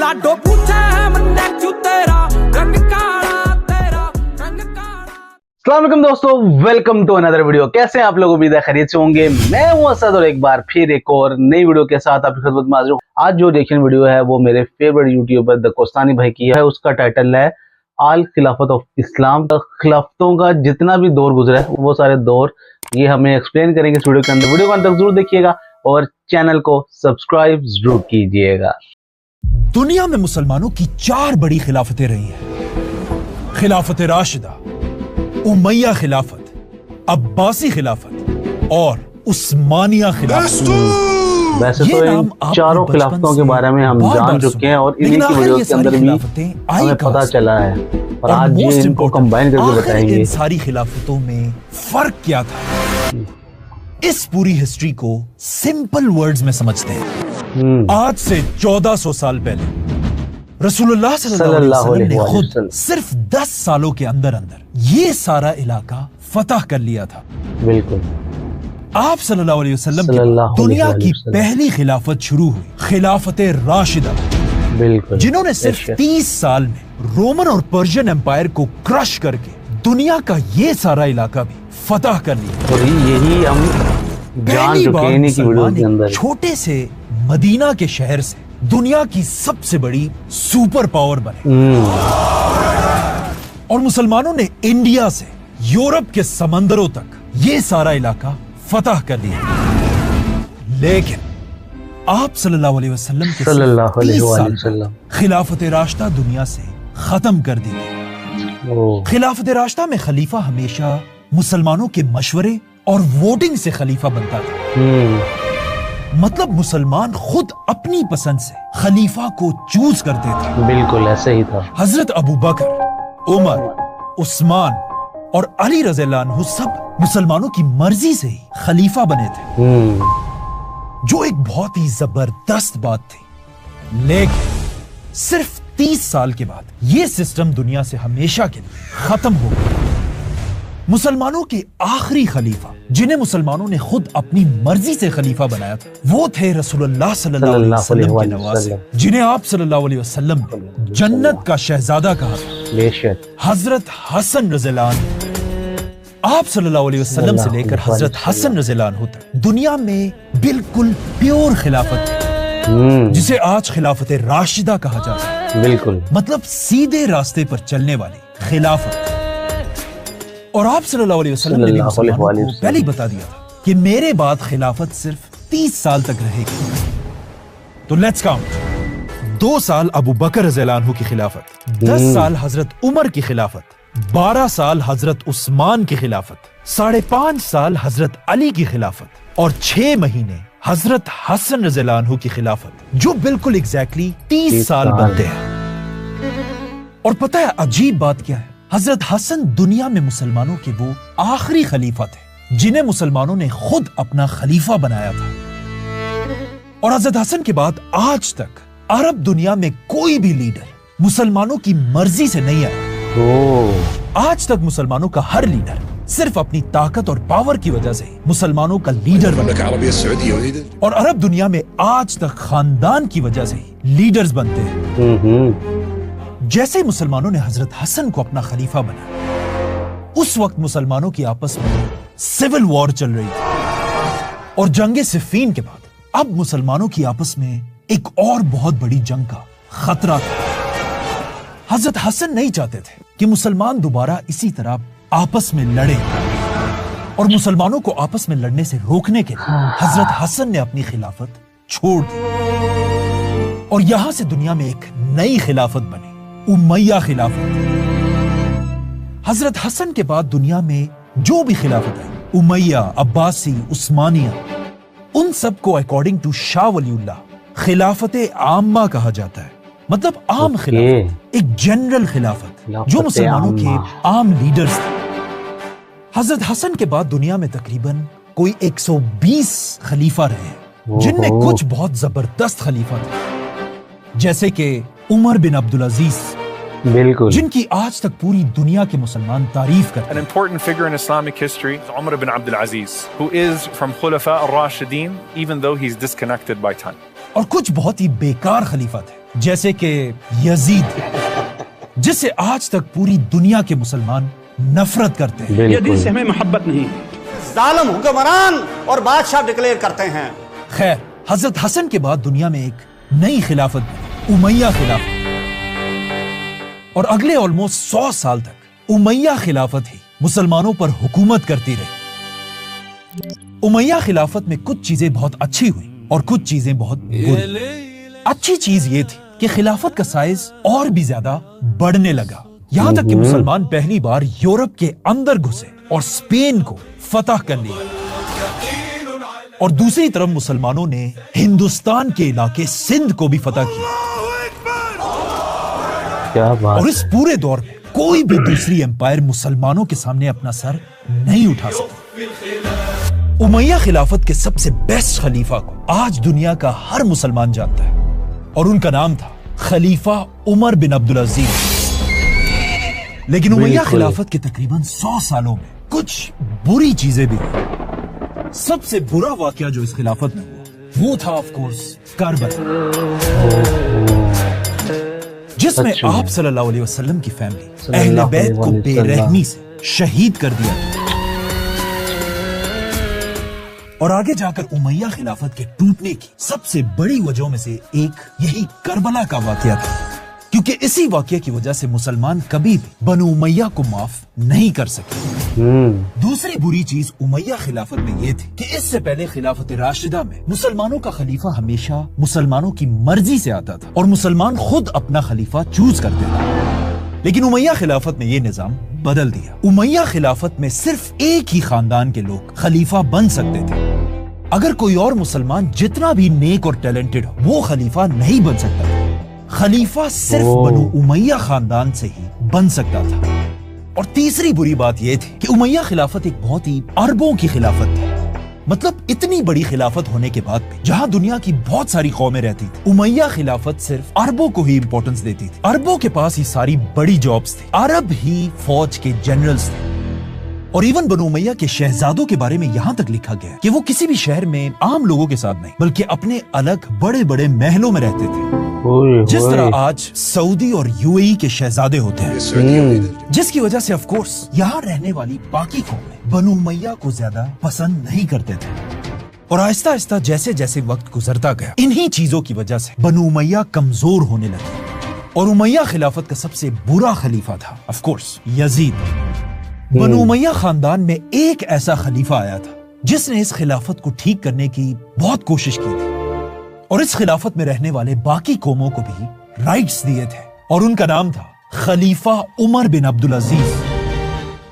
लाडो पूछे मन्ने क्यों तेरा रंग काला तेरा रंग काला। अस्सलाम वालेकुम दोस्तों, वेलकम टू अनदर वीडियो। कैसे हैं आप लोग? उम्मीद है खैरियत से होंगे। मैं हूं असद और एक बार फिर एक और नई वीडियो के साथ आपकी खिदमत में हाजिर हूं। आज जो रिएक्शन वीडियो है वो मेरे फेवरेट यूट्यूबर द कोस्तानी भाई की है। उसका टाइटल है आल खिलाफत ऑफ इस्लाम। खिलाफतों का जितना भी दौर गुजरा है वो सारे दौर ये हमें एक्सप्लेन करेंगे इस वीडियो के अंदर। वीडियो को अंत तक जरूर देखिएगा और चैनल को सब्सक्राइब जरूर कीजिएगा। दुनिया में मुसलमानों की 4 बड़ी खिलाफतें रही हैं। खिलाफत राशिदा, उमैया खिलाफत, अब्बासी खिलाफत और उस्मानिया खिलाफत। वैसे तो इन चारों खिलाफतों के बारे में हम जान चुके हैं और इन्हीं की वीडियो के अंदर भी हमें पता चला है, और आज ये इनको कंबाइन करके बताएंगे इन सारी खिलाफतों में फर्क क्या था। इस पूरी हिस्ट्री को सिंपल वर्ड्स में समझते हैं। आज से 1400 साल पहले रसूलुल्लाह सल्लल्लाहु अलैहि वसल्लम ने खुद सिर्फ 10 सालों के अंदर अंदर ये सारा इलाका फतह कर लिया था। बिल्कुल। आप सल्लल्लाहु अलैहि वसल्लम की दुनिया की पहली खिलाफत शुरू हुई, खिलाफत राशिदा। बिल्कुल। जिन्होंने सिर्फ 30 साल में रोमन और पर्शियन एम्पायर को क्रश करके दुनिया का ये सारा इलाका भी फतह कर लिया। और यही हम जान चुके हैं इन्हीं की वीडियो के अंदर। छोटे से मदीना के शहर से दुनिया की सबसे बड़ी सुपर पावर बने, और मुसलमानों ने इंडिया से यूरोप के समंदरों तक ये सारा इलाका फतह कर लिया। लेकिन आप सल्लल्लाहु अलैहि वसल्लम के 30 साल खिलाफत राशिदा दुनिया से खत्म कर दी गई। खिलाफत राशिदा में खलीफा हमेशा मुसलमानों के मशवरे और वोटिंग से खलीफा बनता था। मतलब मुसलमान खुद अपनी पसंद से खलीफा को चूज करते थे। बिल्कुल ऐसे ही था। हजरत अबू बकर, उमर, उस्मान और अली रज़ियल्लाहु अन्हु सब मुसलमानों की मर्जी से ही खलीफा बने थे, जो एक बहुत ही जबरदस्त बात थी। लेकिन सिर्फ 30 साल के बाद यह सिस्टम दुनिया से हमेशा के लिए खत्म हो गया। मुसलमानों के आखिरी खलीफा जिन्हें मुसलमानों ने खुद अपनी मर्जी से खलीफा बनाया था वो थे रसूलुल्लाह सल्लल्लाहु अलैहि वसल्लम के नवासे, जिन्हें आप सल्लल्लाहु अलैहि वसल्लम ने जन्नत का शहजादा कहा था। हजरत हसन रज़ियल्लाहु अन्हु आप सल्लल्लाहु अलैहि वसल्लम से लेकर हजरत हसन रज़ियल्लाहु अन्हु तक दुनिया में बिल्कुल प्योर खिलाफत थी, जिसे आज खिलाफत राशिदा कहा जाता है। बिल्कुल। मतलब सीधे रास्ते पर चलने वाली खिलाफत। और आप सल्लल्लाहु अलैहि वसल्लम ने मुसलमानों को पहले ही बता दिया था कि मेरे बाद खिलाफत सिर्फ 30 साल तक रहेगी। तो लेट्स काउंट। 2 साल अबू बकर रज़ियल्लाहु अन्हु की खिलाफत, 10 साल हजरत उमर की खिलाफत, 12 साल हजरत उस्मान की खिलाफत, 5.5 साल हजरत अली की खिलाफत और 6 महीने हजरत हसन रज़ियल्लाहु अन्हु की खिलाफत, जो बिल्कुल एग्जैक्टली 30 साल बनते हैं। और पता है अजीब बात क्या है? हजरत हसन दुनिया में मुसलमानों के वो आखिरी खलीफा थे जिन्हें मुसलमानों ने खुद अपना खलीफा बनाया था। और हजरत हसन के बाद आज तक अरब दुनिया में कोई भी लीडर मुसलमानों की मर्जी से नहीं आया। आज तक मुसलमानों का हर लीडर सिर्फ अपनी ताकत और पावर की वजह से मुसलमानों का लीडर बना, और अरब दुनिया में आज तक खानदान की वजह से ही लीडर्स बनते हैं। जैसे मुसलमानों ने हजरत हसन को अपना खलीफा बनाया, उस वक्त मुसलमानों की आपस में सिविल वॉर चल रही थी, और जंगे सिफ़ीन के बाद अब मुसलमानों की आपस में एक और बहुत बड़ी जंग का खतरा था। हजरत हसन नहीं चाहते थे कि मुसलमान दोबारा इसी तरह आपस में लड़े, और मुसलमानों को आपस में लड़ने से रोकने के लिए हजरत हसन ने अपनी खिलाफत छोड़ दी, और यहां से दुनिया में एक नई खिलाफत बनी, उमैया खिलाफत। हजरत हसन के बाद दुनिया में जो भी खिलाफत है, उमैया, अब्बासी, उस्मानिया, उन सब को अकॉर्डिंग टू शाह वलीउल्लाह खिलाफत आम्मा कहा जाता है। मतलब आम खिलाफत, एक जनरल खिलाफत जो मुसलमानों के आम लीडर्स थे। हजरत हसन के बाद दुनिया में तकरीबन कोई 120 खलीफा रहे, जिनमें कुछ बहुत जबरदस्त खलीफा थे, जैसे कि उमर बिन अब्दुल अजीज, बिल्कुल, जिनकी आज तक पूरी दुनिया के मुसलमान तारीफ करते हैं। An important figure in Islamic history is Umar ibn Abdul Aziz, who is from Khulafa al-Rashidin, even though he's disconnected by time. और कुछ बहुत ही बेकार खलीफा थे, जैसे कि यजीद, जिससे आज तक पूरी दुनिया के मुसलमान नफरत करते हैं। ये दिल से हमें मोहब्बत नहीं है। जालिम हुक्मरान और बादशाह डिक्लेयर करते हैं। खैर, हजरत हसन के बाद दुनिया में एक नई खिलाफत बनी, उमैया खिलाफत, और अगले ऑलमोस्ट 100 साल तक उमैया खिलाफत ही मुसलमानों पर हुकूमत करती रही। उमैया खिलाफत में कुछ चीजें बहुत अच्छी हुई और कुछ चीजें बहुत बुरी। अच्छी चीज ये थी कि खिलाफत का साइज और भी ज्यादा बढ़ने लगा, यहां तक कि मुसलमान पहली बार यूरोप के अंदर घुसे और स्पेन को फतह कर लिया। और दूसरी तरफ मुसलमानों ने हिंदुस्तान के इलाके सिंध को भी फतह किया। क्या बात। और इस पूरे दौर में कोई भी दूसरी एम्पायर मुसलमानों के सामने अपना सर नहीं उठा सका। उमैया खिलाफत के सबसे बेस्ट खलीफा को आज दुनिया का हर मुसलमान जानता है, और उनका नाम था खलीफा उमर बिन अब्दुल अजीज। लेकिन उमैया खिलाफत के तकरीबन 100 सालों में कुछ बुरी चीजें भी हुई। सबसे बुरा वाकया जो इस खिलाफत में हुआ वो था ऑफ कोर्स करबला, जिसमें आप सल्लल्लाहु अलैहि वसल्लम की फैमिली अहले बैत को बेरहमी से शहीद कर दिया। और आगे जाकर उमैया खिलाफत के टूटने की सबसे बड़ी वजहों में से एक यही करबला का वाकया था, क्योंकि इसी वाकये की वजह से मुसलमान कभी भी बनु उमैया को माफ नहीं कर सके। दूसरी बुरी चीज उमैया खिलाफत में ये थी कि इससे पहले खिलाफत राशिदा में मुसलमानों का खलीफा हमेशा मुसलमानों की मर्जी से आता था और मुसलमान खुद अपना खलीफा चूज करते थे। लेकिन उमैया खिलाफत में ये निजाम बदल दिया। उमैया खिलाफत में सिर्फ एक ही खानदान के लोग खलीफा बन सकते थे। अगर कोई और मुसलमान जितना भी नेक और टैलेंटेड हो, वो खलीफा नहीं बन सकता था। खलीफा सिर्फ बनु उमैया खानदान से ही बन सकता था। और तीसरी बुरी बात यह थी कि उमैया खिलाफत एक बहुत ही अरबों की खिलाफत थी। मतलब इतनी बड़ी खिलाफत होने के बाद भी जहां दुनिया की बहुत सारी कौमें रहती थी, उमैया खिलाफत सिर्फ अरबों को ही इंपॉर्टेंस देती थी। अरबों के पास ही सारी बड़ी जॉब्स थी, अरब ही फौज के जनरल्स थे। और इवन बनु उमैया के शहजादों के बारे में यहां तक लिखा गया कि वो किसी भी शहर में आम लोगों के साथ नहीं बल्कि अपने अलग बड़े बड़े महलों में रहते थे, जिस तरह आज सऊदी और यूएई के शहजादे होते हैं। जिसकी वजह से ऑफ कोर्स यहाँ रहने वाली बाकी कौमें बनु उमैया को ज्यादा पसंद नहीं करते थे। और आहिस्ता आहिस्ता जैसे जैसे वक्त गुजरता गया, इन्हीं चीजों की वजह से बनु उमैया कमजोर होने लगे। और उमैया खिलाफत का सबसे बुरा खलीफा था ऑफ कोर्स यजीद। बनु उमैया खानदान में एक ऐसा खलीफा आया था जिसने इस खिलाफत को ठीक करने की बहुत कोशिश की थी और इस खिलाफत में रहने वाले बाकी कौमों को भी राइट्स दिए थे, और उनका नाम था खलीफा उमर बिन अब्दुल अजीज।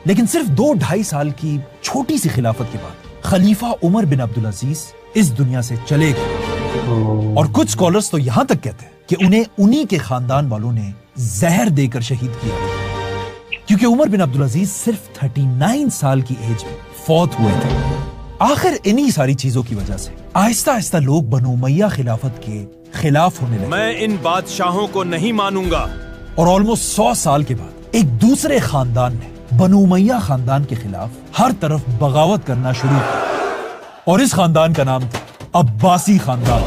लेकिन सिर्फ 2-2.5 साल की छोटी सी खिलाफत के बाद खलीफा उमर बिन अब्दुल अजीज इस दुनिया से चले गए। और कुछ स्कॉलर्स तो यहां तक कहते हैं कि उन्हें उन्हीं के खानदान वालों ने जहर देकर शहीद किया, क्योंकि उमर बिन अब्दुल अजीज सिर्फ 39 साल की एज में फौत हुए थे। आखिर इन्हीं सारी चीजों की वजह से आहिस्ता आहिस्ता लोग बनु उमैया खिलाफत के खिलाफ होने लगे। मैं इन बादशाहों को नहीं मानूंगा। और ऑलमोस्ट 100 साल के बाद एक दूसरे खानदान ने बनु उमैया खानदान के खिलाफ हर तरफ बगावत करना शुरू किया, और इस खानदान का नाम था अब्बासी खानदान।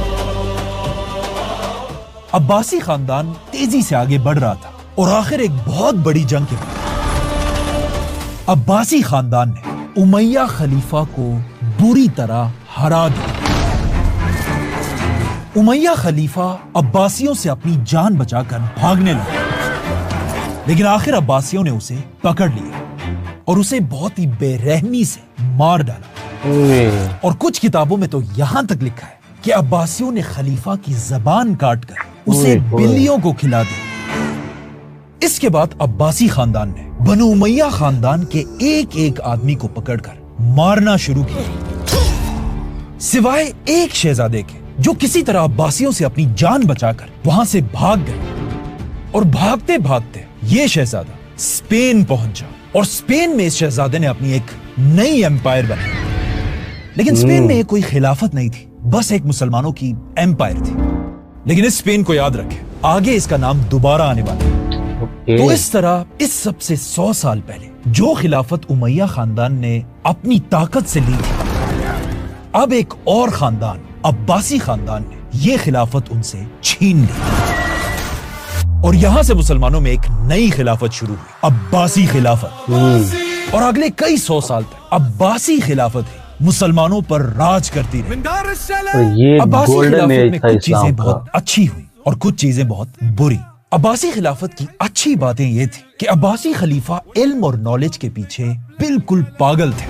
अब्बासी खानदान तेजी से आगे बढ़ रहा था और आखिर एक बहुत बड़ी जंग के बाद अब्बासी खानदान ने उमैया खलीफा को बुरी तरह हरा दिया। उमैया खलीफा अब्बासियों से अपनी जान बचाकर भागने लगा, लेकिन आखिर अब्बासियों ने उसे पकड़ लिया और उसे बहुत ही बेरहमी से मार डाला। और कुछ किताबों में तो यहां तक लिखा है कि अब्बासियों ने खलीफा की जबान काटकर उसे बिल्लियों को खिला दिया। इसके बाद अब्बासी खानदान ने बनु उमैया खानदान के एक एक आदमी को पकड़कर मारना शुरू किया, सिवाय एक शहजादे के जो किसी तरह अब्बासियों से अपनी जान बचाकर वहां से भाग गए। और भागते भागते ये शहजादा स्पेन पहुंचा और स्पेन में इस शहजादे ने अपनी एक नई एम्पायर बनाई। लेकिन स्पेन में कोई खिलाफत नहीं थी, बस एक मुसलमानों की एम्पायर थी। लेकिन इस स्पेन को याद रखें, आगे इसका नाम दोबारा आने वाला है। तो इस तरह इस सबसे 100 साल पहले जो खिलाफत उमैया खानदान ने अपनी ताकत से ली थी, अब एक और खानदान अब्बासी खानदान ने यह खिलाफत उनसे छीन ली। और यहां से मुसलमानों में एक नई खिलाफत शुरू हुई, अब्बासी खिलाफत। और अगले कई 100 साल तक अब्बासी खिलाफत ही मुसलमानों पर राज करती रही। और ये अब्बासी गोल्डन खिलाफत एज में था कुछ इस्लाम चीजें का। बहुत अच्छी हुई और कुछ चीजें बहुत बुरी। अब्बासी खिलाफत की अच्छी बातें ये थी कि अब्बासी खलीफा इल्म और नॉलेज के पीछे बिल्कुल पागल थे,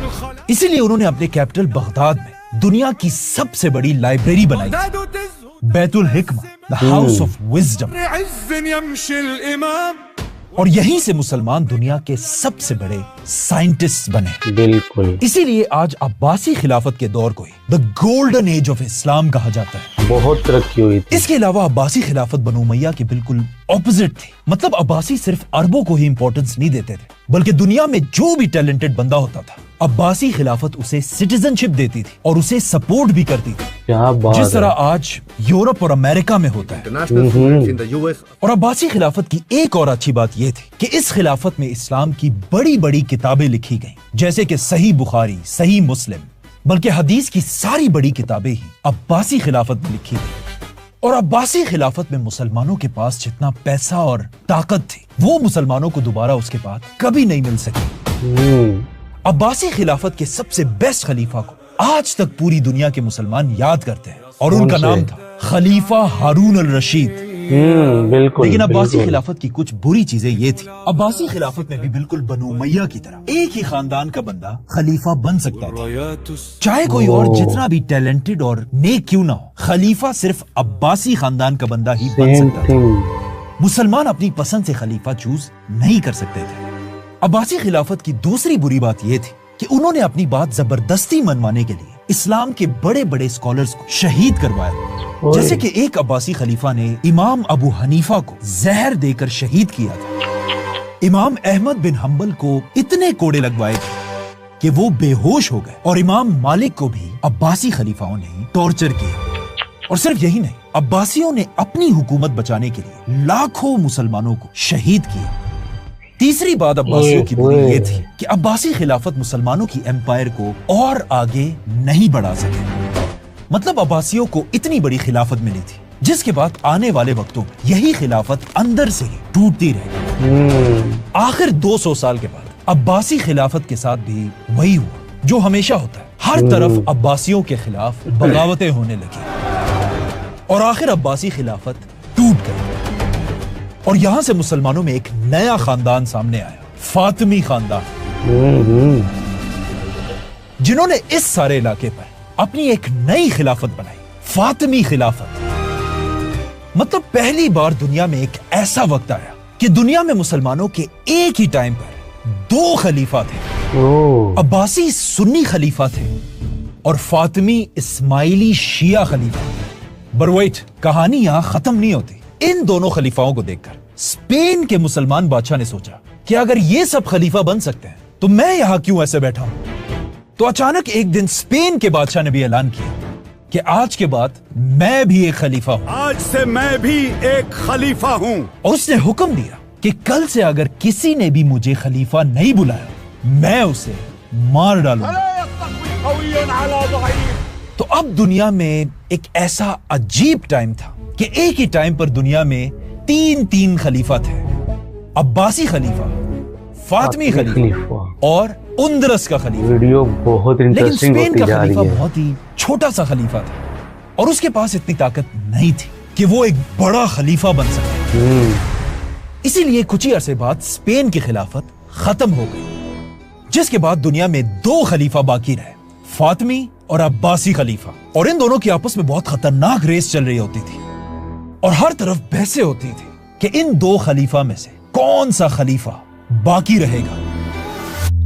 इसीलिए उन्होंने अपने कैपिटल बगदाद में दुनिया की सबसे बड़ी लाइब्रेरी बनाई, बैतुल हिकमा, द हाउस ऑफ विजडम। और यहीं से मुसलमान दुनिया के सबसे बड़े साइंटिस्ट बने। बिल्कुल। इसीलिए आज अब्बासी खिलाफत के दौर को the golden age of Islam कहा जाता है। बहुत तरक्की हुई थी। इसके अलावा अब्बासी खिलाफत बनु उमैया के बिल्कुल ऑपोजिट थी। मतलब अब्बासी सिर्फ अरबों को ही इंपॉर्टेंस नहीं देते थे, बल्कि दुनिया में जो भी टैलेंटेड बंदा होता था, अब्बासी खिलाफत उसे सिटीजनशिप देती थी और उसे सपोर्ट भी करती थी, क्या बात जिस तरह है। आज यूरोप और अमेरिका में होता है। और अब्बासी खिलाफत की एक और अच्छी बात यह थी कि इस खिलाफत में इस्लाम की बड़ी बड़ी किताबें लिखी गईं, जैसे कि सही बुखारी, सही मुस्लिम, बल्कि हदीस की सारी बड़ी किताबें ही अब्बासी खिलाफत में लिखी गई। और अब्बासी खिलाफत में मुसलमानों के पास जितना पैसा और ताकत थी, वो मुसलमानों को दोबारा उसके बाद कभी नहीं मिल सकी। अब्बासी खिलाफत के सबसे बेस्ट खलीफा को आज तक पूरी दुनिया के मुसलमान याद करते हैं, और उनका नाम था खलीफा हारून अल रशीद। बिल्कुल। लेकिन अब्बासी बिल्कुल। खिलाफत की कुछ बुरी चीजें ये थी। अब्बासी खिलाफत में भी बिल्कुल बनु उमैया की तरह एक ही खानदान का बंदा खलीफा बन सकता था, चाहे कोई और जितना भी टैलेंटेड और नेक क्यों ना हो। खलीफा सिर्फ अब्बासी खानदान का बंदा ही बन सेम सकता था। थिंग। मुसलमान अपनी पसंद से खलीफा चूज नहीं कर सकते थे। अब्बासी खिलाफत की दूसरी बुरी बात यह थी कि उन्होंने अपनी बात जबरदस्ती मनवाने के लिए इस्लाम के बड़े बड़े स्कॉलर्स को शहीद करवाया। जैसे कि एक अब्बासी खलीफा ने इमाम अबू हनीफा को जहर देकर शहीद किया था। इमाम अहमद बिन हम्बल को इतने कोड़े लगवाए थे कि वो बेहोश हो गए। और इमाम मालिक को भी अब्बासी खलीफाओं ने टॉर्चर किया। और सिर्फ यही नहीं, अब्बासियों ने अपनी हुकूमत बचाने के लिए लाखों मुसलमानों को शहीद किया। तीसरी बात अब्बासियों की बुरी ये थी कि अब्बासी खिलाफत मुसलमानों की एम्पायर को और आगे नहीं बढ़ा सके। मतलब अब्बासियों को इतनी बड़ी खिलाफत मिली थी, जिसके बाद आने वाले वक्तों में यही खिलाफत अंदर से ही टूटती रही। आखिर 200 साल के बाद अब्बासी खिलाफत के साथ भी वही हुआ जो हमेशा होता है। हर तरफ अब्बासियों के खिलाफ बगावतें होने लगी और आखिर अब्बासी खिलाफत टूट गई। और यहां से मुसलमानों में एक नया खानदान सामने आया, फातिमी खानदान, जिन्होंने इस सारे इलाके पर अपनी एक नई खिलाफत बनाई, फातिमी खिलाफत। मतलब पहली बार दुनिया में एक ऐसा वक्त आया कि दुनिया में मुसलमानों के एक ही टाइम पर 2 खलीफा थे। अब्बासी सुन्नी खलीफा थे और फातिमी इस्माइली शिया खलीफा। पर वेट, कहानी यहां खत्म नहीं होती। इन दोनों खलीफाओं को देखकर स्पेन के मुसलमान बादशाह ने सोचा कि अगर ये सब खलीफा बन सकते हैं तो मैं यहां क्यों ऐसे बैठा हूं। तो अचानक एक दिन स्पेन के बादशाह ने भी ऐलान किया कि आज के बाद मैं भी एक खलीफा हूं। आज से मैं भी एक खलीफा हूँ। और उसने हुक्म दिया कि कल से अगर किसी ने भी मुझे खलीफा नहीं बुलाया, मैं उसे मार डालूंगा। तो अब दुनिया में एक ऐसा अजीब टाइम था कि एक ही टाइम पर दुनिया में 3 खलीफा थे, अब्बासी खलीफा, फातिमी खलीफा और उंदरस का खलीफा। वीडियो बहुत लेकिन इंटरेस्टिंग स्पेन होती का जा रही खलीफा है। बहुत ही छोटा सा खलीफा था और उसके पास इतनी ताकत नहीं थी कि वो एक बड़ा खलीफा बन सके। इसीलिए कुछ ही अरसे बाद स्पेन की खिलाफत खत्म हो गई, जिसके बाद दुनिया में 2 खलीफा बाकी रहे, फातिमी और अब्बासी खलीफा। और इन दोनों की आपस में बहुत खतरनाक रेस चल रही होती थी और हर तरफ बहसें होती थी कि इन 2 खलीफा में से कौन सा खलीफा बाकी रहेगा।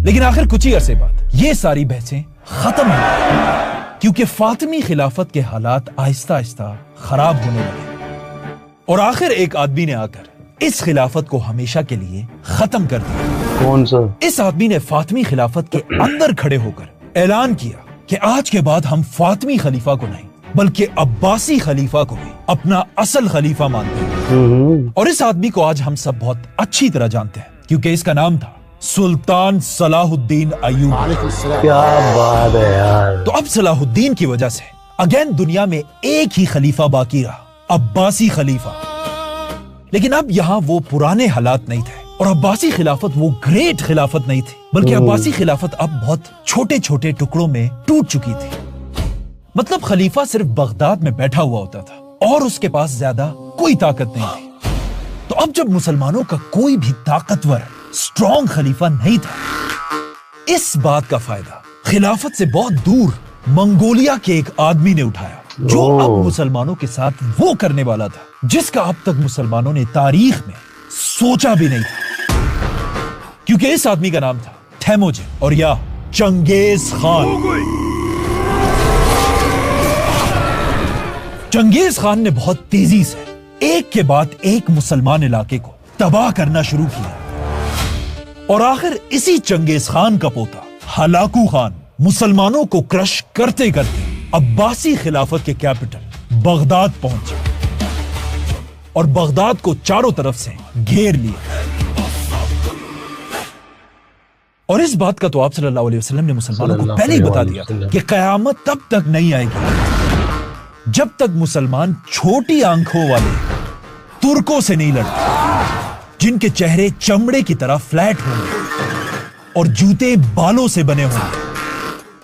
लेकिन आखिर कुछ ही अरसे बाद ये सारी बहसें खत्म हो गई, क्योंकि फातिमी खिलाफत के हालात आहिस्ता आहिस्ता खराब होने लगे और आखिर एक आदमी ने आकर इस खिलाफत को हमेशा के लिए खत्म कर दिया। कौन सा? इस आदमी ने फातिमी खिलाफत के अंदर खड़े होकर ऐलान किया कि आज के बाद हम फातिमी खलीफा को नहीं बल्कि अब्बासी खलीफा को भी अपना असल खलीफा मानते हैं। और इस आदमी को आज हम सब बहुत अच्छी तरह जानते हैं, क्योंकि इसका नाम था सुल्तान सलाहुद्दीन अय्यूबी। क्या बात है यार। तो अब सलाहुद्दीन की वजह से अगेन दुनिया में एक ही खलीफा बाकी रहा, अब्बासी खलीफा। लेकिन अब यहाँ वो पुराने हालात नहीं थे और अब्बासी खिलाफत वो ग्रेट खिलाफत नहीं थी, बल्कि अब्बासी खिलाफत अब बहुत छोटे छोटे टुकड़ों में टूट चुकी थी। मतलब खलीफा सिर्फ बगदाद में बैठा हुआ होता था और उसके पास ज्यादा कोई ताकत नहीं थी। तो अब जब मुसलमानों का कोई भी ताकतवर स्ट्रॉन्ग खलीफा नहीं था, इस बात का फायदा खिलाफत से बहुत दूर मंगोलिया के एक आदमी ने उठाया, जो अब मुसलमानों के साथ वो करने वाला था जिसका अब तक मुसलमानों ने तारीख में सोचा भी नहीं था। क्योंकि इस आदमी का नाम था तेमुजिन और या चंगेज खान। चंगेज खान ने बहुत तेजी से एक के बाद एक मुसलमान इलाके को तबाह करना शुरू किया और आखिर इसी चंगेज खान का पोता हलाकू खान मुसलमानों को क्रश करते करते अब्बासी खिलाफत के कैपिटल बगदाद पहुंचे और बगदाद को चारों तरफ से घेर लिया। और इस बात का तो आप सल्लल्लाहु अलैहि वसल्लम ने मुसलमानों को पहले ही बता दिया था कि कयामत तब तक नहीं आएगी जब तक मुसलमान छोटी आंखों वाले तुर्कों से नहीं लड़ते, जिनके चेहरे चमड़े की तरह फ्लैट होंगे और जूते बालों से बने होंगे।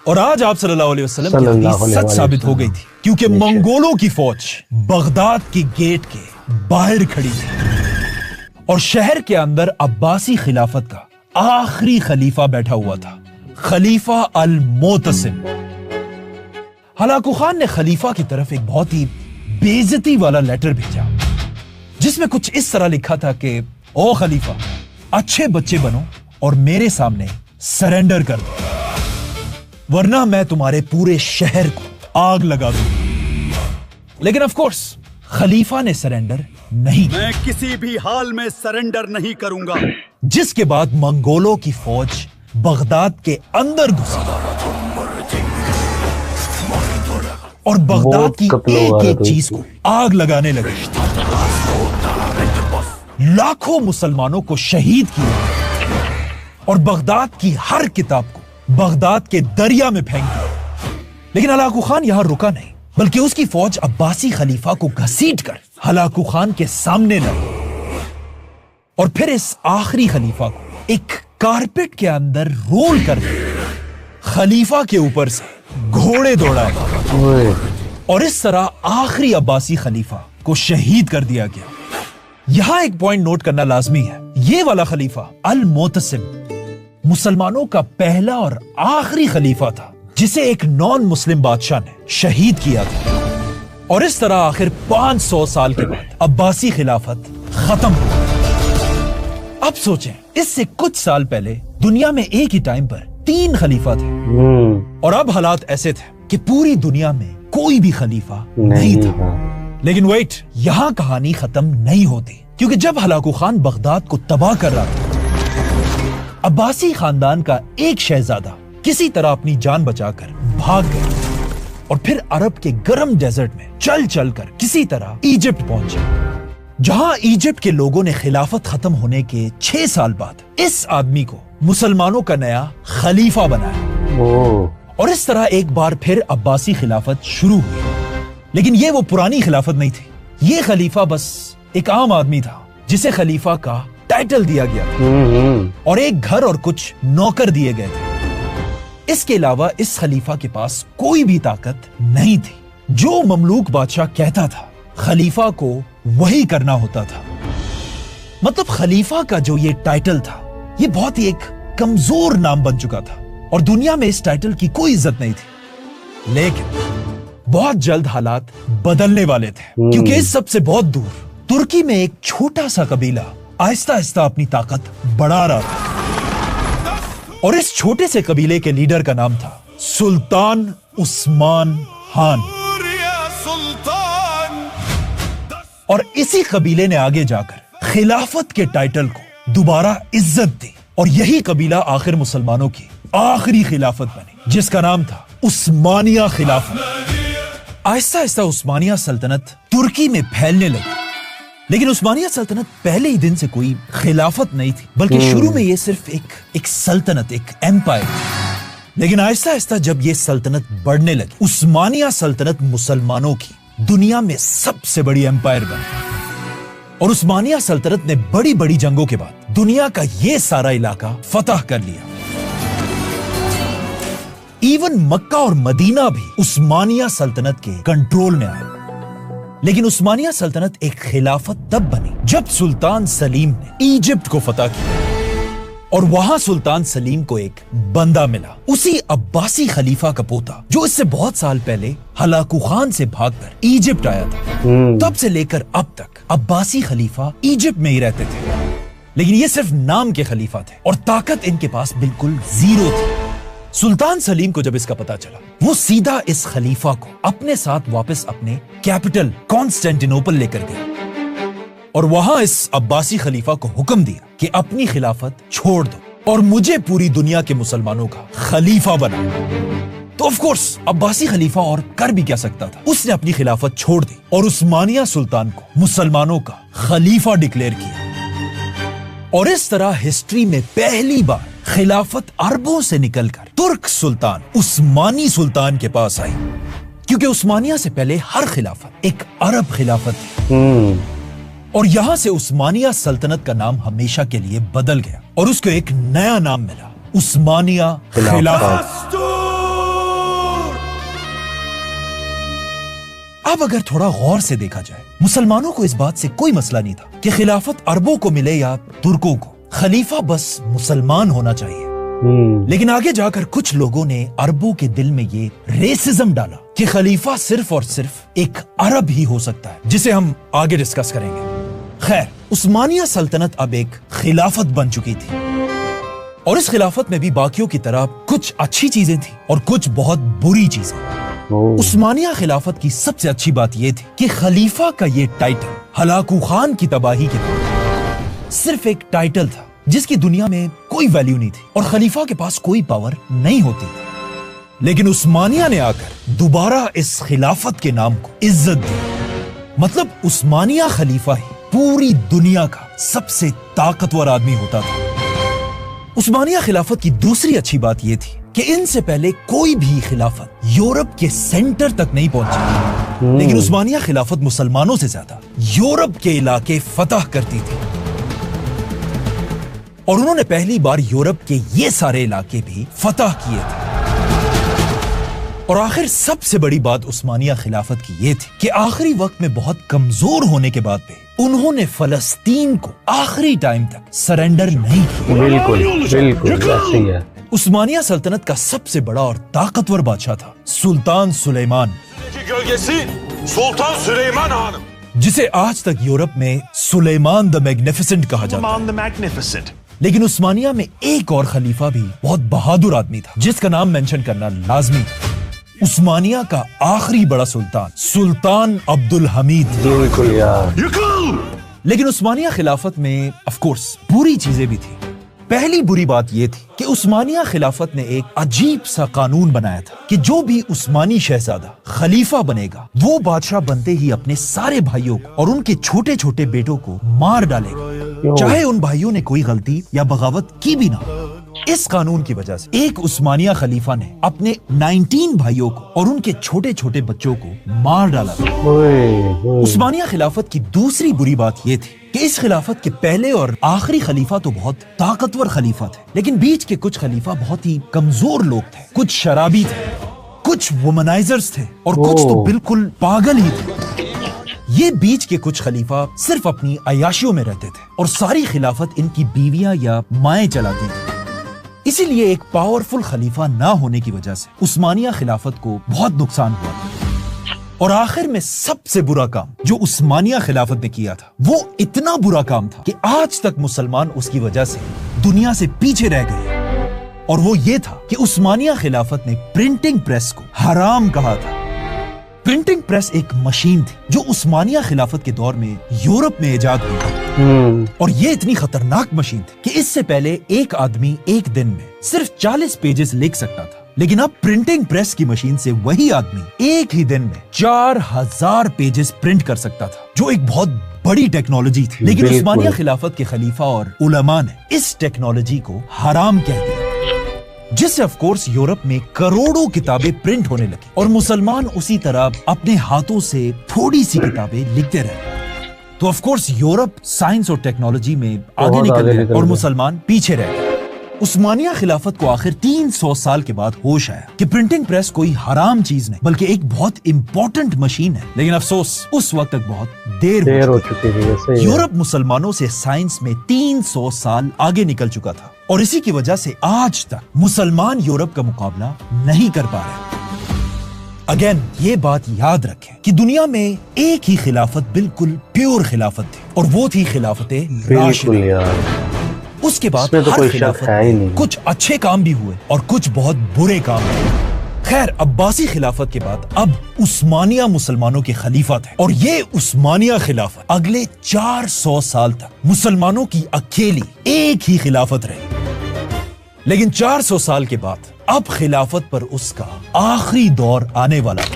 और आज आप सल्लल्लाहु अलैहि वसल्लम की हदीस सच साबित हो गई थी, क्योंकि मंगोलों की फौज बगदाद की गेट के बाहर खड़ी थी और शहर के अंदर अब्बासी खिलाफत का आखिरी खलीफा बैठा हुआ था, खलीफा अल मोतसिम। हलाकू खान ने खलीफा की तरफ एक बहुत ही बेइज्जती वाला लेटर भेजा, जिसमें कुछ इस तरह लिखा था कि ओ खलीफा, अच्छे बच्चे बनो और मेरे सामने सरेंडर कर दो, वरना मैं तुम्हारे पूरे शहर को आग लगा दूं। लेकिन ऑफ कोर्स खलीफा ने सरेंडर नहीं किया। मैं किसी भी हाल में सरेंडर नहीं करूंगा। जिसके बाद मंगोलों की फौज बगदाद के अंदर घुसी और बगदाद की एक एक चीज को आग लगाने लगे। लाखों मुसलमानों को शहीद किया और बगदाद की हर किताब को बगदाद के दरिया में फेंक दिया। लेकिन हलाकू खान यहां रुका नहीं, बल्कि उसकी फौज अब्बासी खलीफा को घसीटकर हलाकू खान के सामने लाई और फिर इस आखिरी खलीफा को एक कारपेट के अंदर रोल कर खलीफा के ऊपर से घोड़े दौड़ाए और इस तरह आखिरी अब्बासी खलीफा को शहीद कर दिया गया। यहां एक पॉइंट नोट करना लाजमी है, ये वाला खलीफा अल मोतसिम मुसलमानों का पहला और आखिरी खलीफा था जिसे एक नॉन मुस्लिम बादशाह ने शहीद किया था। और इस तरह आखिर 500 साल के बाद अब्बासी खिलाफत खत्म हो। अब सोचें, इससे कुछ साल पहले दुनिया में एक ही टाइम पर 3 खलीफा थे और अब हालात ऐसे थे कि पूरी दुनिया में कोई भी खलीफा नहीं था। लेकिन वेट, यहां कहानी खत्म नहीं होती, क्योंकि जब हलाकू खान बगदाद को तबाह कर रहा था, अब्बासी खानदान का एक शहजादा किसी तरह अपनी जान बचाकर भाग गया और फिर अरब के गर्म डेजर्ट में चल चल कर किसी तरह इजिप्ट पहुंचे, जहां इजिप्ट के लोगों ने खिलाफत खत्म होने के 6 साल बाद इस आदमी को मुसलमानों का नया खलीफा बनाया। और इस तरह एक बार फिर अब्बासी खिलाफत शुरू हुई। लेकिन ये वो पुरानी खिलाफत नहीं थी, ये खलीफा बस एक आम आदमी था जिसे खलीफा का टाइटल दिया गया था और एक घर और कुछ नौकर दिए गए थे। इसके अलावा इस खलीफा के पास कोई भी ताकत नहीं थी। जो ममलूक बादशाह कहता था, खलीफा को वही करना होता था। मतलब खलीफा का जो ये टाइटल था, ये बहुत ही एक कमजोर नाम बन चुका था और दुनिया में इस टाइटल की कोई इज्जत नहीं थी। लेकिन बहुत जल्द हालात बदलने वाले थे, क्योंकि इस सबसे बहुत दूर तुर्की में एक छोटा सा कबीला आहिस्ता आहिस्ता अपनी ताकत बढ़ा रहा था और इस छोटे से कबीले के लीडर का नाम था सुल्तान उस्मान खान। और इसी कबीले ने आगे जाकर खिलाफत के टाइटल को दोबारा इज्जत दी और यही कबीला आखिर मुसलमानों की आखिरी खिलाफत बनी, जिसका नाम था उस्मानिया खिलाफत। आहिस्ता आहिस्ता उस्मानिया सल्तनत तुर्की में फैलने लगी। लेकिन उस्मानिया सल्तनत पहले ही दिन से कोई खिलाफत नहीं थी, बल्कि शुरू में ये सिर्फ एक सल्तनत, एक एम्पायर। लेकिन आहिस्ता आहिस्ता जब ये सल्तनत बढ़ने लगी, उस्मानिया सल्तनत मुसलमानों की दुनिया में सबसे बड़ी एम्पायर बनी। और उस्मानिया सल्तनत ने बड़ी बड़ी जंगों के बाद दुनिया का ये सारा इलाका फतह कर लिया। इवन मक्का और मदीना भी उस्मानिया सल्तनत के कंट्रोल में आया। लेकिन उस्मानिया सल्तनत एक खिलाफत तब बनी जब सुल्तान सलीम ने इजिप्ट को फतह किया और वहां सुल्तान सलीम को एक बंदा मिला, उसी अब्बासी खलीफा का पोता जो इससे बहुत साल पहले हलाकू खान से भागकर इजिप्ट आया था। तब से लेकर अब तक अब्बासी खलीफा इजिप्ट में ही रहते थे, लेकिन ये सिर्फ नाम के खलीफा थे और ताकत इनके पास बिल्कुल जीरो थी। सुल्तान सलीम को जब इसका पता चला, वो सीधा इस खलीफा को अपने साथ वापस अपने कैपिटल कॉन्स्टेंटिनोपल लेकर गया और वहां इस अब्बासी खलीफा को हुक्म दिया कि अपनी खिलाफत छोड़ दो और मुझे पूरी दुनिया के मुसलमानों का खलीफा बना। तो ऑफ कोर्स अब्बासी खलीफा और कर भी क्या सकता था, उसने अपनी खिलाफत छोड़ दी और उस्मानिया सुल्तान को मुसलमानों का खलीफा डिक्लेयर किया। और इस तरह हिस्ट्री में पहली बार खिलाफत अरबों से निकलकर तुर्क सुल्तान उस्मानी सुल्तान के पास आई, क्योंकि उस्मानिया से पहले हर खिलाफत एक अरब खिलाफत थी। और यहां से उस्मानिया सल्तनत का नाम हमेशा के लिए बदल गया और उसको एक नया नाम मिला, उस्मानिया खिलाफत। अब अगर थोड़ा गौर से देखा जाए, मुसलमानों को इस बात से कोई मसला नहीं था कि खिलाफत अरबों को मिले या तुर्कों को, खलीफा बस मुसलमान होना चाहिए। लेकिन आगे जाकर कुछ लोगों ने अरबों के दिल में ये रेसिज्म डाला कि खलीफा सिर्फ और सिर्फ एक अरब ही हो सकता है, जिसे हम आगे डिस्कस करेंगे। खैर, उस्मानिया सल्तनत अब एक खिलाफत बन चुकी थी और इस खिलाफत में भी बाकियों की तरह कुछ अच्छी चीजें थी और कुछ बहुत बुरी चीजें। उस्मानिया खिलाफत की सबसे अच्छी बात यह थी कि खलीफा का ये टाइटल हलाकू खान की तबाही के बाद सिर्फ एक टाइटल था जिसकी दुनिया में कोई वैल्यू नहीं थी और खलीफा के पास कोई पावर नहीं होती थी। लेकिन उस्मानिया ने आकर दोबारा इस खिलाफत के नाम को इज्जत दी। मतलब उस्मानिया खलीफा ही पूरी दुनिया का सबसे ताकतवर आदमी होता था। उस्मानिया खिलाफत की दूसरी अच्छी बात यह थी कि इनसे पहले कोई भी खिलाफत यूरोप के सेंटर तक नहीं पहुंची, लेकिन उस्मानिया खिलाफत मुसलमानों से ज्यादा यूरोप के इलाके फतह करती थी और उन्होंने पहली बार यूरोप के ये सारे इलाके भी फतह किए थे। और आखिर सबसे बड़ी बात उस्मानिया खिलाफत की ये थी कि आखिरी वक्त में बहुत कमजोर होने के बाद भी उन्होंने फलस्तीन को आखिरी टाइम तक सरेंडर नहीं किया। बिल्कुल ऐसे ही है। उस्मानिया सल्तनत का सबसे बड़ा और ताकतवर बादशाह था सुल्तान सुलेमान, जिसे आज तक यूरोप में सुलेमान द मैग्निफिसेंट कहा जाता है। लेकिन उस्मानिया में एक और खलीफा भी बहुत बहादुर आदमी था जिसका नाम मेंशन करना लाजमी था। उस्मानिया का आखिरी बड़ा सुल्तान सुल्तान अब्दुल हमीद। बिल्कुल यार। लेकिन उस्मानिया खिलाफत में ऑफ कोर्स बुरी चीजें भी थी। पहली बुरी बात यह थी कि उस्मानिया खिलाफत ने एक अजीब सा कानून बनाया था कि जो भी उस्मानी शहजादा खलीफा बनेगा वो बादशाह बनते ही अपने सारे भाइयों को और उनके छोटे छोटे बेटों को मार डालेगा, चाहे उन भाइयों ने कोई गलती या बगावत की भी ना। इस कानून की वजह से एक उस्मानिया खलीफा ने अपने 19 भाइयों को और उनके छोटे छोटे बच्चों को मार डाला था। उस्मानिया खिलाफत की दूसरी बुरी बात यह थी कि इस खिलाफत के पहले और आखिरी खलीफा तो बहुत ताकतवर खलीफा थे, लेकिन बीच के कुछ खलीफा बहुत ही कमजोर लोग थे। कुछ शराबी थे, कुछ वुमनाइजर्स थे और कुछ तो बिल्कुल पागल ही थे। ये बीच के कुछ खलीफा सिर्फ अपनी अयाशियों में रहते थे और सारी खिलाफत इनकी बीवियां या माएं चलाती थी। इसीलिए एक पावरफुल खलीफा ना होने की वजह से उस्मानिया खिलाफत को बहुत नुकसान हुआ था। और आखिर में सबसे बुरा काम जो उस्मानिया खिलाफत ने किया था वो इतना बुरा काम था कि आज तक मुसलमान उसकी वजह से दुनिया से पीछे रह गए। और वो ये था कि उस्मानिया खिलाफत ने प्रिंटिंग प्रेस को हराम कहा था। प्रिंटिंग प्रेस एक मशीन थी जो उस्मानिया खिलाफत के दौर में यूरोप में इजाद हुई थी। और ये इतनी खतरनाक मशीन थी कि इससे पहले एक आदमी एक दिन में सिर्फ 40 पेजेस लिख सकता था, लेकिन अब प्रिंटिंग प्रेस की मशीन से वही आदमी एक ही दिन में 4000 पेजेस प्रिंट कर सकता था, जो एक बहुत बड़ी टेक्नोलॉजी थी। लेकिन उस्मानिया खिलाफत के खलीफा और उलमा ने इस टेक्नोलॉजी को हराम कह दिया, जिससे ऑफ कोर्स यूरोप में करोड़ों किताबें प्रिंट होने लगी और मुसलमान उसी तरह अपने हाथों से थोड़ी सी किताबें लिखते रहे। तो ऑफ कोर्स यूरोप साइंस और टेक्नोलॉजी में आगे बहुत निकल आगे गए निकल और गए। मुसलमान पीछे रह गए। उस्मानिया खिलाफत को आखिर 300 साल के बाद होश आया कि प्रिंटिंग प्रेस कोई हराम चीज नहीं बल्कि एक बहुत इंपॉर्टेंट मशीन है। लेकिन अफसोस उस वक्त तक बहुत देर हो हो चुकी थी। वैसे ही है। यूरोप मुसलमानों से साइंस में 300 साल आगे निकल चुका था और इसी की वजह से आज तक मुसलमान यूरोप का मुकाबला नहीं कर पा रहे। अगेन ये बात याद रखें कि दुनिया में एक ही खिलाफत बिल्कुल प्योर खिलाफत थी और वो थी खिलाफत बिल्कुल राशिदा। यार, उसके बाद इसमें तो हर कोई शक खिलाफत है ही में नहीं। कुछ अच्छे काम भी हुए और कुछ बहुत बुरे काम हुए। खैर अब्बासी खिलाफत के बाद अब उस्मानिया मुसलमानों के खलीफा थे और ये उस्मानिया खिलाफत अगले 400 साल तक मुसलमानों की अकेली एक ही खिलाफत रही। लेकिन 400 साल के बाद अब खिलाफत पर उसका आखिरी दौर आने वाला है,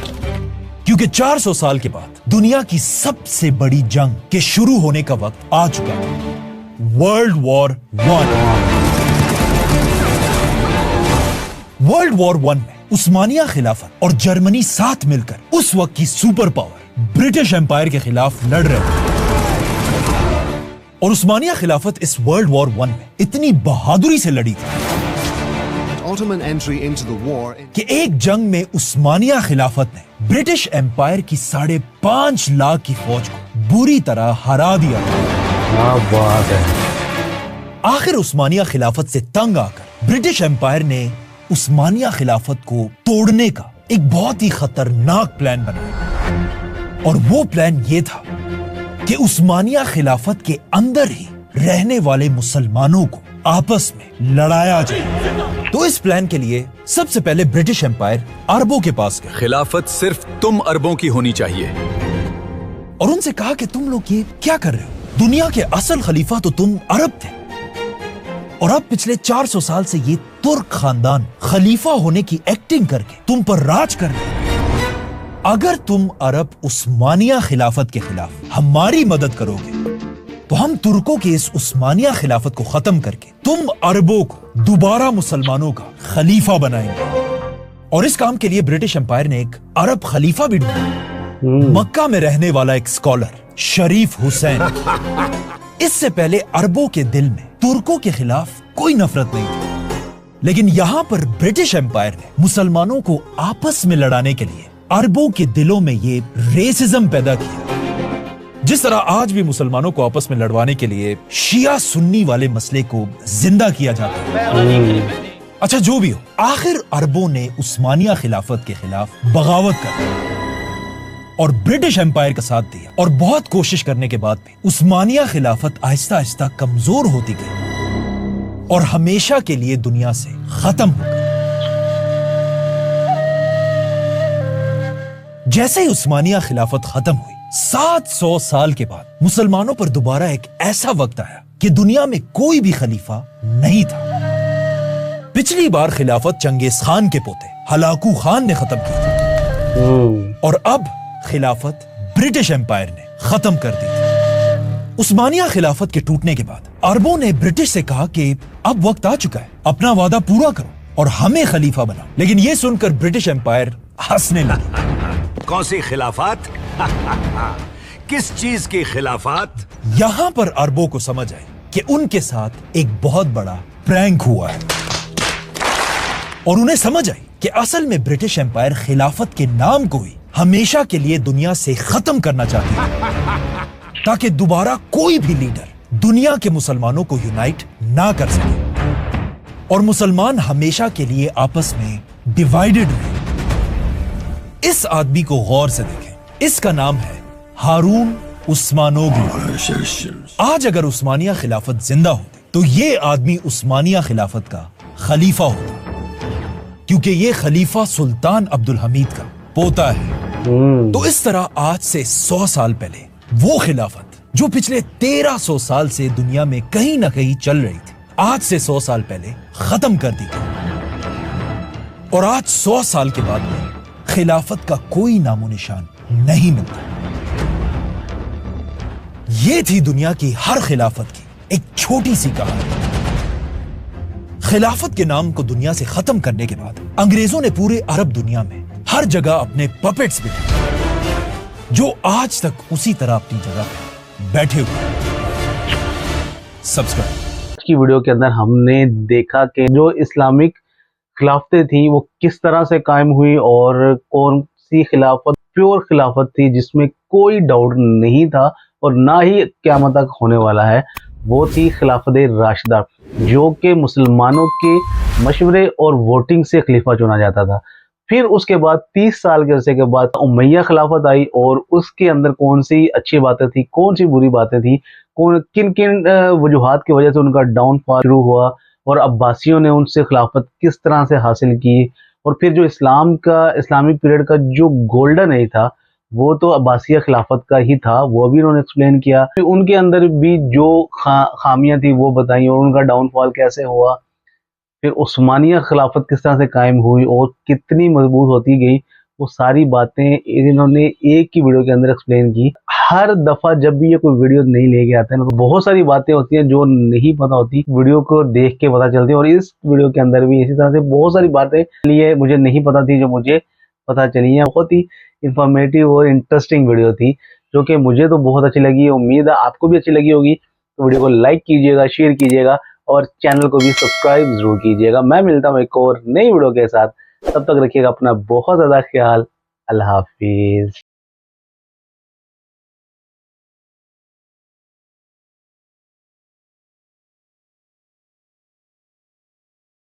क्योंकि 400 साल के बाद दुनिया की सबसे बड़ी जंग के शुरू होने का वक्त आ चुका है, वर्ल्ड वॉर 1। वर्ल्ड वॉर 1 में उस्मानिया खिलाफत और जर्मनी साथ मिलकर उस वक्त की सुपर पावर ब्रिटिश एम्पायर के खिलाफ लड़ रहे थे। और उस्मानिया खिलाफत इस वर्ल्ड वॉर 1 में इतनी बहादुरी से लड़ी थी Ottoman entry into the war कि एक जंग में उस्मानिया खिलाफत ने ब्रिटिश एम्पायर की 5.5 लाख की फौज को बुरी तरह हरा दिया। क्या बात है। आखिर उस्मानिया खिलाफत से तंग आकर ब्रिटिश एम्पायर ने उस्मानिया खिलाफत को तोड़ने का एक बहुत ही खतरनाक प्लान बनाया और वो प्लान ये था कि उस्मानिया खिलाफत के अंदर ही रहने वाले मुसलमानों को आपस में लड़ाया जाए। तो इस प्लान के लिए सबसे पहले ब्रिटिश एम्पायर अरबों के पास गए खिलाफत सिर्फ तुम अरबों की होनी चाहिए। और उनसे कहा कि तुम लोग ये क्या कर रहे हो, दुनिया के असल खलीफा तो तुम अरब थे और अब पिछले 400 साल से ये तुर्क खानदान खलीफा होने की एक्टिंग करके तुम पर राज कर रहे हैं। अगर तुम अरब उस्मानिया खिलाफत के खिलाफ हमारी मदद करोगे तो हम तुर्कों के इस उस्मानिया खिलाफत को खत्म करके तुम अरबों को दोबारा मुसलमानों का खलीफा बनाएंगे। और इस काम के लिए ब्रिटिश एम्पायर ने एक अरब खलीफा भी ढूंढा, मक्का में रहने वाला एक स्कॉलर शरीफ हुसैन। इससे पहले अरबों के दिल में तुर्कों के खिलाफ कोई नफरत नहीं थी, लेकिन यहां पर ब्रिटिश एम्पायर ने मुसलमानों को आपस में लड़ाने के लिए अरबों के दिलों में ये रेसिज्म पैदा किया। जिस तरह आज भी मुसलमानों को आपस में लड़वाने के लिए शिया सुन्नी वाले मसले को जिंदा किया जाता है। अच्छा जो भी हो, आखिर अरबों ने उस्मानिया खिलाफत के खिलाफ बगावत कर और ब्रिटिश एम्पायर का साथ दिया और बहुत कोशिश करने के बाद भी उस्मानिया खिलाफत आहिस्ता आहिस्ता कमजोर होती गई और हमेशा के लिए दुनिया से खत्म हो गई। जैसे ही उस्मानिया खिलाफत खत्म हुई, 700 साल के बाद मुसलमानों पर दोबारा एक ऐसा वक्त आया कि दुनिया में कोई भी खलीफा नहीं था। पिछली बार खिलाफत चंगेज खान के पोते हलाकू खान ने खत्म की थी और अब खिलाफत ब्रिटिश एम्पायर ने खत्म कर दी थी। उस्मानिया खिलाफत के टूटने के बाद अरबों ने ब्रिटिश से कहा कि अब वक्त आ चुका है, अपना वादा पूरा करो और हमें खलीफा बनाओ। लेकिन यह सुनकर ब्रिटिश एम्पायर हंसने लगे। कौन सी खिलाफत? किस चीज की खिलाफत? यहां पर अरबों को समझ आए कि उनके साथ एक बहुत बड़ा प्रैंक हुआ है और उन्हें समझ आई कि असल में ब्रिटिश एम्पायर खिलाफत के नाम को ही हमेशा के लिए दुनिया से खत्म करना चाहती है ताकि दोबारा कोई भी लीडर दुनिया के मुसलमानों को यूनाइट ना कर सके और मुसलमान हमेशा के लिए आपस में डिवाइडेड रहे। इस आदमी को गौर से देखें, इसका नाम है हारून उस्मानोग्लू। आज अगर उस्मानिया खिलाफत जिंदा होती तो ये आदमी उस्मानिया खिलाफत का खलीफा होता, क्योंकि ये खलीफा सुल्तान अब्दुल हमीद का पोता है। तो इस तरह आज से 100 साल पहले वो खिलाफत जो पिछले 1300 साल से दुनिया में कहीं ना कहीं चल रही थी, आज से 100 साल पहले खत्म कर दी गई और आज 100 साल के बाद में खिलाफत का कोई नामो निशान नहीं मिलता। ये थी दुनिया की हर खिलाफत की एक छोटी सी कहानी। खिलाफत के नाम को दुनिया से खत्म करने के बाद अंग्रेजों ने पूरे अरब दुनिया में हर जगह अपने पपेट्स बिठाए जो आज तक उसी तरह अपनी जगह पे। बैठे हुए सब्सक्राइब। आज की वीडियो के अंदर हमने देखा कि जो इस्लामिक खिलाफतें थी वो किस तरह से कायम हुई और कौन सी खिलाफत प्योर खिलाफत थी जिसमें कोई डाउट नहीं था और ना ही क़यामत तक होने वाला है। वो थी खिलाफत राशिदा, जो कि मुसलमानों के मशवरे और वोटिंग से खलीफा चुना जाता था। फिर उसके बाद 30 साल के अरसे के बाद उमैया खिलाफत आई और उसके अंदर कौन सी अच्छी बातें थी, कौन सी बुरी बातें थी, किन किन वजूहात की वजह से उनका डाउनफॉल शुरू हुआ और अब्बासियों ने उनसे खिलाफत किस तरह से हासिल की। और फिर जो इस्लामिक पीरियड का जो गोल्डन एज था वो तो अब्बासिया खिलाफत का ही था, वो भी उन्होंने एक्सप्लेन किया। फिर उनके अंदर भी जो खामियां थी वो बताई और उनका डाउनफॉल कैसे हुआ। फिर उस्मानिया खिलाफत किस तरह से कायम हुई और कितनी मजबूत होती गई, वो सारी बातें इन्होंने एक ही वीडियो के अंदर एक्सप्लेन की। हर दफा जब भी ये कोई वीडियो नहीं लेके आते हैं ना, तो बहुत सारी बातें होती हैं जो नहीं पता होती, वीडियो को देख के पता चलती है। और इस वीडियो के अंदर भी इसी तरह से बहुत सारी बातें लिए मुझे नहीं पता थी जो मुझे पता चली है। बहुत ही इंफॉर्मेटिव और इंटरेस्टिंग वीडियो थी जो कि मुझे तो बहुत अच्छी लगी। उम्मीद है आपको भी अच्छी लगी होगी। तो वीडियो को लाइक कीजिएगा, शेयर कीजिएगा और चैनल को भी सब्सक्राइब जरूर कीजिएगा। मैं मिलता हूँ एक और नई वीडियो के साथ, तब तक रखिएगा अपना बहुत ज़्यादा ख्याल। अल्लाह हाफिज।